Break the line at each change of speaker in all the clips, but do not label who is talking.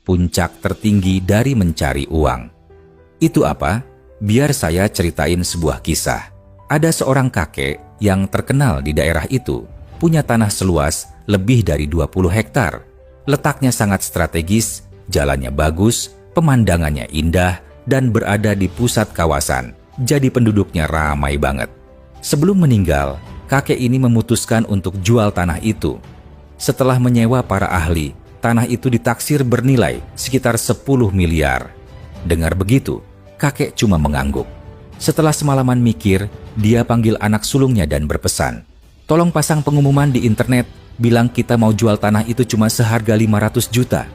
puncak tertinggi dari mencari uang. Itu apa? Biar saya ceritain sebuah kisah. Ada seorang kakek yang terkenal di daerah itu, punya tanah seluas lebih dari 20 hektar. Letaknya sangat strategis, jalannya bagus, pemandangannya indah, dan berada di pusat kawasan. Jadi penduduknya ramai banget. Sebelum meninggal, kakek ini memutuskan untuk jual tanah itu. Setelah menyewa para ahli, tanah itu ditaksir bernilai sekitar 10 miliar. Dengar begitu, kakek cuma mengangguk. Setelah semalaman mikir, dia panggil anak sulungnya dan berpesan, "Tolong pasang pengumuman di internet, bilang kita mau jual tanah itu cuma seharga 500 juta.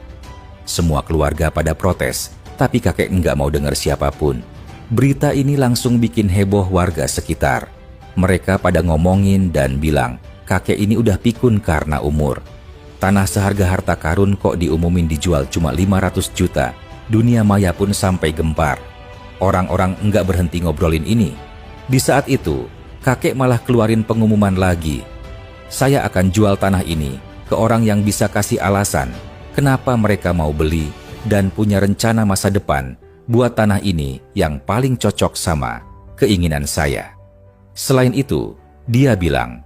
Semua keluarga pada protes, tapi kakek nggak mau dengar siapapun. Berita ini langsung bikin heboh warga sekitar. Mereka pada ngomongin dan bilang, kakek ini udah pikun karena umur. Tanah seharga harta karun kok diumumin dijual cuma 500 juta. Dunia maya pun sampai gempar. Orang-orang enggak berhenti ngobrolin ini. Di saat itu, kakek malah keluarin pengumuman lagi. Saya akan jual tanah ini ke orang yang bisa kasih alasan kenapa mereka mau beli dan punya rencana masa depan buat tanah ini yang paling cocok sama keinginan saya." Selain itu, dia bilang,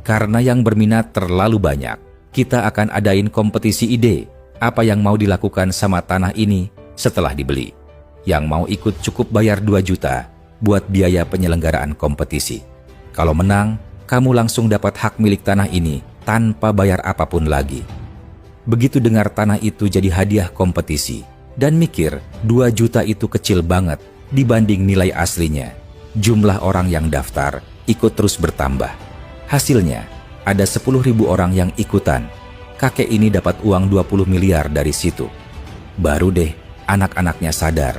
"Karena yang berminat terlalu banyak, kita akan adain kompetisi ide apa yang mau dilakukan sama tanah ini setelah dibeli. Yang mau ikut cukup bayar 2 juta buat biaya penyelenggaraan kompetisi. Kalau menang, kamu langsung dapat hak milik tanah ini tanpa bayar apapun lagi." Begitu dengar tanah itu jadi hadiah kompetisi, dan mikir 2 juta itu kecil banget dibanding nilai aslinya, jumlah orang yang daftar ikut terus bertambah. Hasilnya, ada 10.000 orang yang ikutan. Kakek ini dapat uang 20 miliar dari situ. Baru deh anak-anaknya sadar.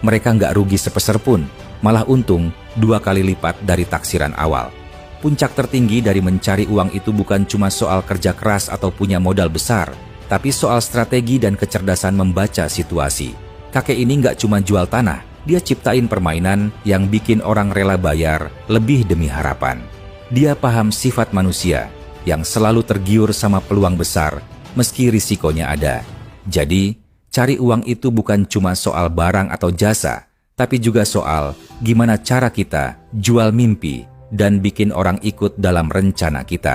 Mereka nggak rugi sepeser pun, malah untung 2 kali lipat dari taksiran awal. Puncak tertinggi dari mencari uang itu bukan cuma soal kerja keras atau punya modal besar, tapi soal strategi dan kecerdasan membaca situasi. Kakek ini nggak cuma jual tanah, dia ciptain permainan yang bikin orang rela bayar lebih demi harapan. Dia paham sifat manusia yang selalu tergiur sama peluang besar meski risikonya ada. Jadi, cari uang itu bukan cuma soal barang atau jasa, tapi juga soal gimana cara kita jual mimpi dan bikin orang ikut dalam rencana kita.